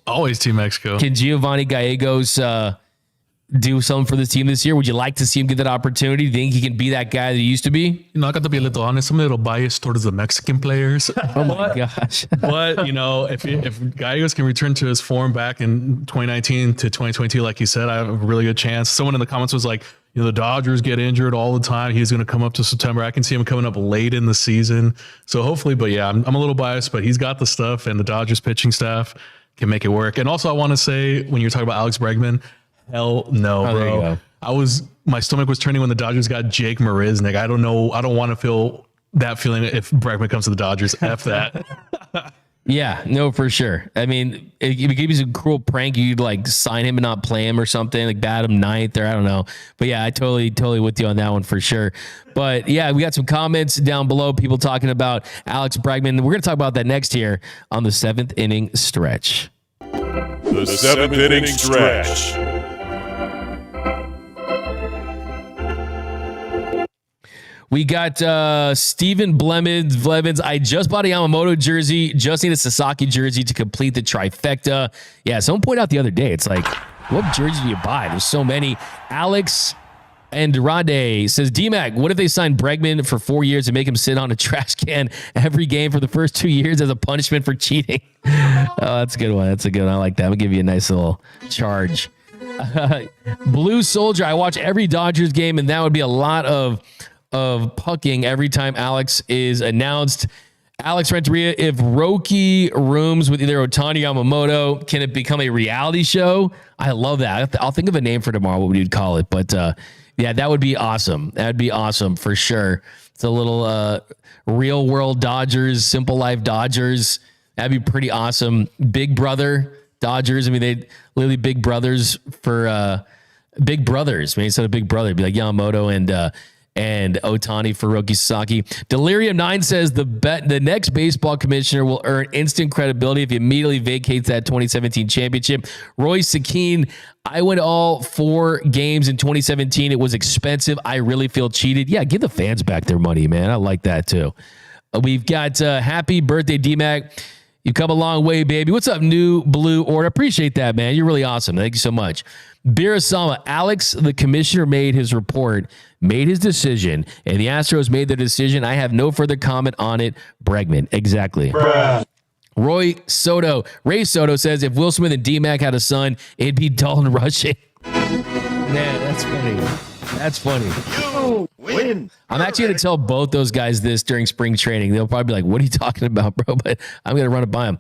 Always Team Mexico. Can Giovanni Gallegos do something for this team this year? Would you like to see him get that opportunity? Do you think he can be that guy that he used to be? You know, I got to be a little honest. I'm a little biased towards the Mexican players. Oh my gosh. But, you know, if Gallegos can return to his form back in 2019 to 2022, like you said, I have a really good chance. Someone in the comments was like, you know, the Dodgers get injured all the time. He's going to come up to September. I can see him coming up late in the season. So hopefully, but yeah, I'm a little biased, but he's got the stuff, and the Dodgers pitching staff can make it work. And also I want to say, when you're talking about Alex Bregman, hell no, bro. My stomach was turning when the Dodgers got Jake Marisnick. I don't know. I don't want to feel that feeling if Bregman comes to the Dodgers. F that. Yeah, no, for sure. I mean, if you give you a cruel prank, you'd like sign him and not play him or something, like bat him ninth, or I don't know. But yeah, I totally with you on that one for sure. But yeah, we got some comments down below, people talking about Alex Bregman. We're going to talk about that next here on the 7th inning stretch. The 7th inning stretch. We got Steven Blevins. I just bought a Yamamoto jersey. Just need a Sasaki jersey to complete the trifecta. Yeah, someone pointed out the other day. It's like, what jersey do you buy? There's so many. Alex And Rade says, D-Mac, what if they sign Bregman for 4 years and make him sit on a trash can every game for the first 2 years as a punishment for cheating? Oh, that's a good one. That's a good one. I like that. I'll give you a nice little charge. Blue Soldier, I watch every Dodgers game, and that would be a lot of pucking every time Alex is announced. Alex Renteria, if Roki rooms with either Ohtani or Yamamoto, can it become a reality show? I love that. I'll think of a name for tomorrow, what we'd call it. But yeah, that would be awesome. That'd be awesome for sure. It's a little real world Dodgers, simple life Dodgers. That'd be pretty awesome. Big Brother Dodgers. I mean, they literally Big Brothers for Big Brothers. I mean, instead of Big Brother, it'd be like Yamamoto and Ohtani for Roki Sasaki. Delirium 9 says the next baseball commissioner will earn instant credibility if he immediately vacates that 2017 championship. Roy Sakine, I went all 4 games in 2017. It was expensive. I really feel cheated. Yeah, give the fans back their money, man. I like that too. We've got happy birthday, D-Mac. You've come a long way, baby. What's up, New Blue Order? Appreciate that, man. You're really awesome. Thank you so much. Birasama, Alex, the commissioner, made his report, made his decision, and the Astros made their decision. I have no further comment on it. Bregman, exactly. Bruh. Ray Soto says, if Will Smith and D-Mac had a son, it'd be Dalton Rushing. Man, that's funny. That's funny. You win. I'm actually going to tell both those guys this during spring training. They'll probably be like, what are you talking about, bro? But I'm going to run it by them.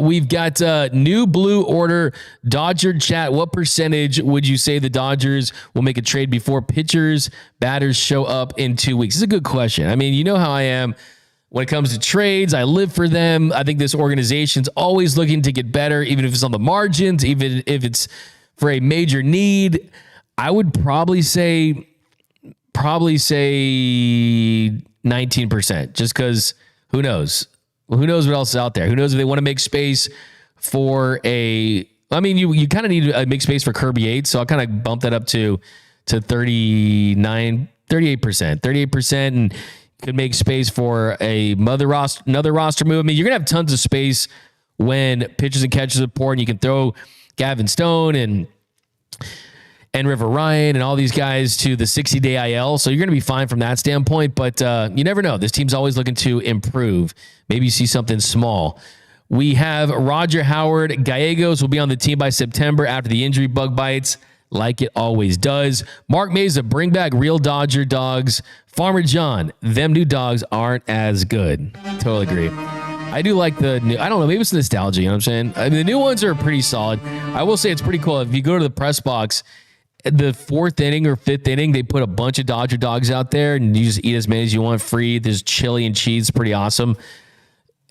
We've got New Blue Order Dodger chat. What percentage would you say the Dodgers will make a trade before pitchers, batters show up in 2 weeks? It's a good question. I mean, you know how I am when it comes to trades. I live for them. I think this organization's always looking to get better, even if it's on the margins, even if it's for a major need. I would probably say 19%, just because who knows? Who knows what else is out there? Who knows if they want to make space for you kind of need to make space for Kirby Yates. So I'll kind of bump that up to 38%, and could make space for another roster move. I mean, you're going to have tons of space when pitchers and catchers are poor, and you can throw Gavin Stone and River Ryan and all these guys to the 60-day IL. So you're going to be fine from that standpoint, but you never know. This team's always looking to improve. Maybe you see something small. We have Roger Howard. Gallegos will be on the team by September after the injury bug bites, like it always does. Mark Meza, bring back real Dodger dogs. Farmer John, them new dogs aren't as good. Totally agree. I do like the new, I don't know, maybe it's nostalgia, you know what I'm saying? I mean, the new ones are pretty solid. I will say it's pretty cool. If you go to the press box, the 4th inning or 5th inning, they put a bunch of Dodger dogs out there and you just eat as many as you want free. There's chili and cheese, pretty awesome.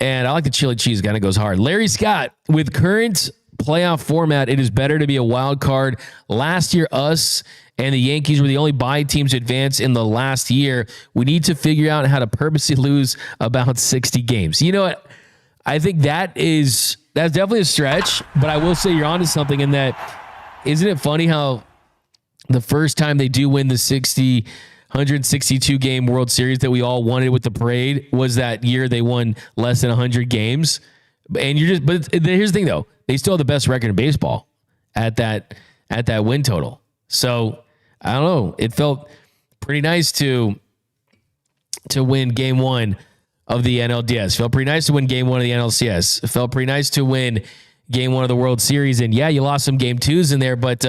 And I like the chili cheese, kind of goes hard. Larry Scott, with current playoff format, it is better to be a wild card. Last year, us and the Yankees were the only bye teams to advance in the last year. We need to figure out how to purposely lose about 60 games. You know what? I think that's definitely a stretch, but I will say you're onto something in that. Isn't it funny how the first time they do win the 162 game World Series that we all wanted with the parade was that year they won less than 100 games. And but here's the thing though, they still have the best record in baseball at that win total. So I don't know. It felt pretty nice to win game 1 of the NLDS. Felt pretty nice to win game 1 of the NLCS. It felt pretty nice to win game 1 of the World Series. And yeah, you lost some game 2s in there, but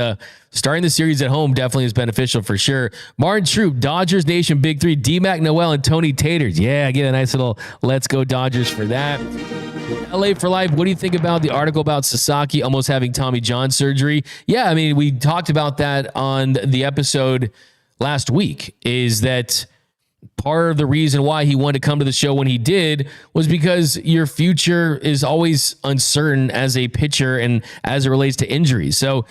starting the series at home definitely is beneficial for sure. Martin Troop, Dodgers Nation Big 3, D-Mac Noel and Tony Taters. Yeah, get a nice little let's go Dodgers for that. LA for life. What do you think about the article about Sasaki almost having Tommy John surgery? Yeah, I mean, we talked about that on the episode last week, is that part of the reason why he wanted to come to the show when he did was because your future is always uncertain as a pitcher and as it relates to injuries. So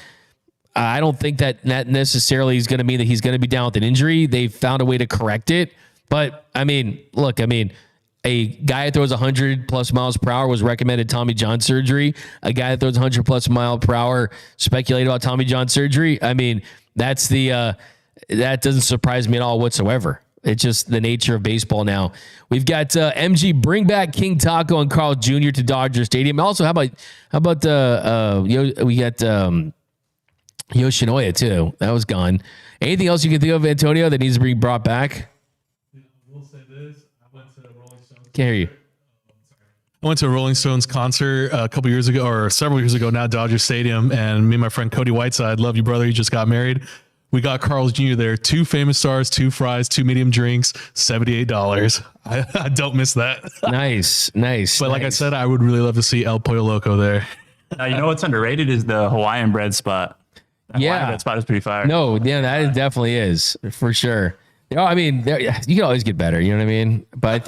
I don't think that necessarily is going to mean that he's going to be down with an injury. They found a way to correct it. But I mean, look, a guy that throws 100+ miles per hour was recommended Tommy John surgery. A guy that throws 100+ mile per hour speculated about Tommy John surgery. I mean, that doesn't surprise me at all whatsoever. It's just the nature of baseball now. We've got MG bring back King Taco and Carl Jr. to Dodger Stadium. Also, how about we got Yoshinoya too. That was gone. Anything else you can think of, Antonio, that needs to be brought back? We'll say this. I went to Rolling Stones. Can't hear you. I went to a Rolling Stones concert a couple years ago, or several years ago now, Dodger Stadium, and me and my friend Cody Whiteside, love you, brother, he just got married. We got Carl's Jr. there, 2 famous stars, 2 fries, 2 medium drinks, $78. I don't miss that. Nice. But like I said, I would really love to see El Pollo Loco there. You know what's underrated is the Hawaiian bread spot. Hawaiian bread spot is pretty fire. No, yeah, that definitely is for sure. I mean, you can always get better. You know what I mean? But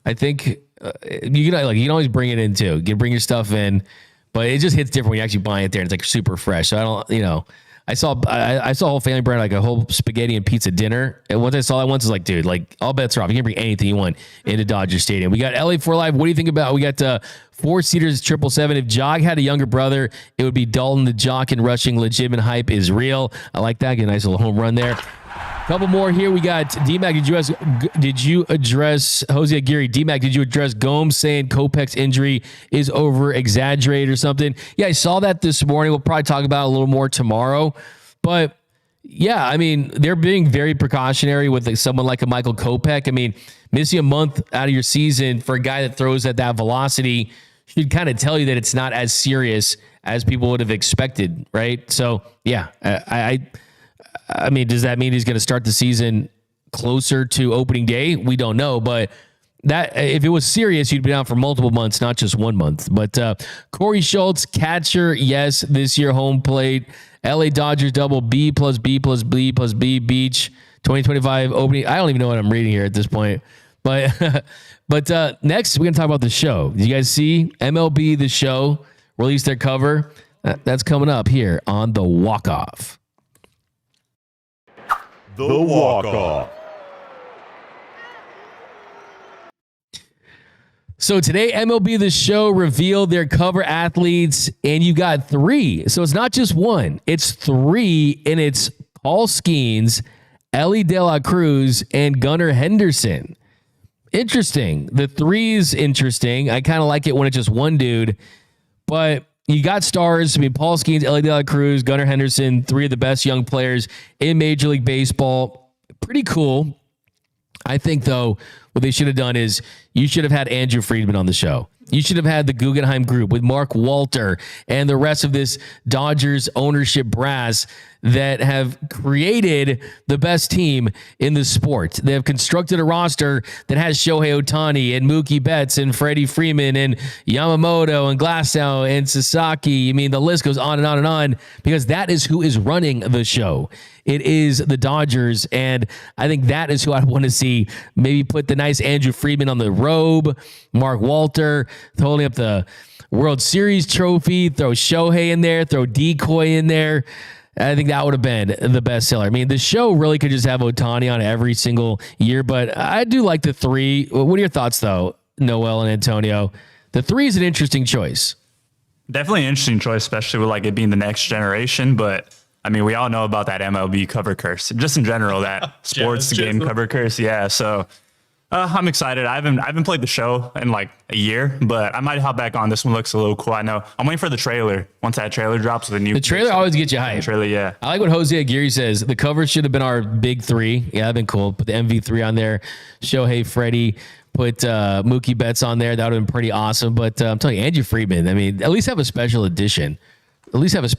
I think you can always bring it in too. You can bring your stuff in, but it just hits different when you actually buy it there. And it's like super fresh. So I don't, I saw a whole family bring like a whole spaghetti and pizza dinner. And once I saw that once, I was like, dude, like all bets are off. You can bring anything you want into Dodger Stadium. We got LA for Life. What do you think about? We got 4-seaters 777. If Jog had a younger brother, it would be Dalton. The jock and rushing legitimate hype is real. I like that. Get a nice little home run there. Couple more here. We got D-Mac. Did you address Jose Aguirre? D-Mac, did you address Gomes saying Kopech's injury is over exaggerated or something? Yeah, I saw that this morning. We'll probably talk about it a little more tomorrow. But yeah, I mean, they're being very precautionary with someone like a Michael Kopech. I mean, missing a month out of your season for a guy that throws at that velocity should kind of tell you that it's not as serious as people would have expected, right? So yeah, I mean, does that mean he's going to start the season closer to opening day? We don't know, but that if it was serious, you'd be down for multiple months, not just 1 month. But Corey Schultz, catcher, yes, this year home plate. LA Dodgers double B plus B plus B plus B Beach 2025 opening. I don't even know what I'm reading here at this point. But next, we're going to talk about the show. Did you guys see MLB The Show released their cover? That's coming up here on The Walk-Off. The Walk-Off. So today, MLB The Show revealed their cover athletes, and you got 3. So it's not just 1, it's 3, and it's Paul Skeens, Ellie De La Cruz, and Gunnar Henderson. Interesting. The 3's interesting. I kind of like it when it's just one dude, but you got stars. I mean, Paul Skeens, Ellie De La Cruz, Gunnar Henderson, 3 of the best young players in Major League Baseball. Pretty cool. I think, though, what they should have done is you should have had Andrew Friedman on the show. You should have had the Guggenheim Group with Mark Walter and the rest of this Dodgers ownership brass that have created the best team in the sport. They have constructed a roster that has Shohei Ohtani and Mookie Betts and Freddie Freeman and Yamamoto and Glasnow and Sasaki. I mean, the list goes on and on and on because that is who is running the show. It is the Dodgers, and I think that is who I want to see maybe put the nice Andrew Friedman on the robe, Mark Walter holding up the World Series trophy, throw Shohei in there, throw Decoy in there. I think that would have been the best seller. I mean, the show really could just have Ohtani on every single year, but I do like the 3. What are your thoughts, though, Noel and Antonio? The 3 is an interesting choice. Definitely an interesting choice, especially with like it being the next generation, but I mean, we all know about that MLB cover curse, just in general, that sports game cover curse. Yeah. So I'm excited. I haven't played the show in like a year, but I might hop back on. This one looks a little cool. I know. I'm waiting for the trailer. Once that trailer drops, the trailer always gets you hyped. Trailer, yeah. I like what Jose Aguirre says. The cover should have been our big 3. Yeah, that'd been cool. Put the MV3 on there. Shohei, Freddie. Put Mookie Betts on there. That would have been pretty awesome. But I'm telling you, Andrew Friedman, I mean, at least have a special edition. But that's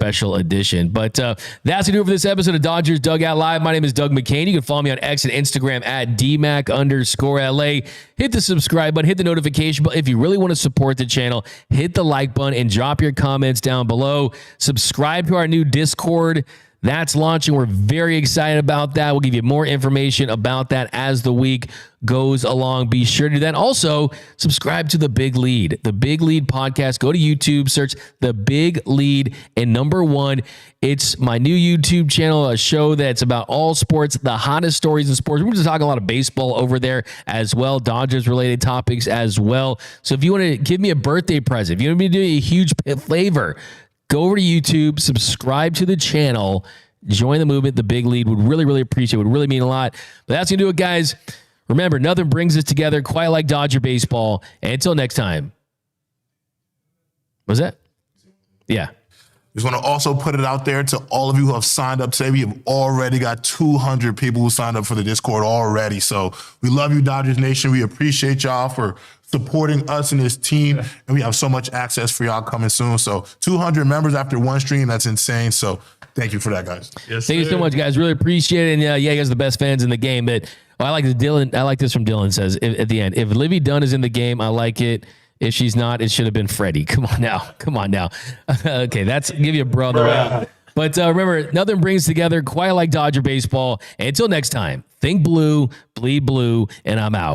going to do it for this episode of Dodgers Dugout Live. My name is Doug McKain. You can follow me on X and Instagram at DMac_LA. Hit the subscribe button, hit the notification button. If you really want to support the channel, hit the like button and drop your comments down below. Subscribe to our new Discord. That's launching. We're very excited about that. We'll give you more information about that as the week goes along. Be sure to do that. Also, subscribe to The Big Lead. The Big Lead podcast. Go to YouTube, search The Big Lead, and number 1, it's my new YouTube channel, a show that's about all sports, the hottest stories in sports. We're going to talk a lot of baseball over there as well, Dodgers-related topics as well. So if you want to give me a birthday present, if you want me to do a huge favor, go over to YouTube, subscribe to the channel, join the movement. The Big Lead would really, really appreciate it. Would really mean a lot. But that's going to do it, guys. Remember, nothing brings us together quite like Dodger baseball. And until next time. Was that? Yeah. Just want to also put it out there to all of you who have signed up today. We have already got 200 people who signed up for the Discord already. So we love you, Dodgers Nation. We appreciate y'all for supporting us and this team. And we have so much access for y'all coming soon. So 200 members after one stream, that's insane. So thank you for that, guys. Yes, thank you so much, guys. Really appreciate it. And yeah, you guys are the best fans in the game. But I like this from Dylan says at the end. If Livy Dunn is in the game, I like it. If she's not, it should have been Freddie. Come on now. Okay, that's give you a brother. But remember, nothing brings together quite like Dodger baseball. And until next time, think blue, bleed blue, and I'm out.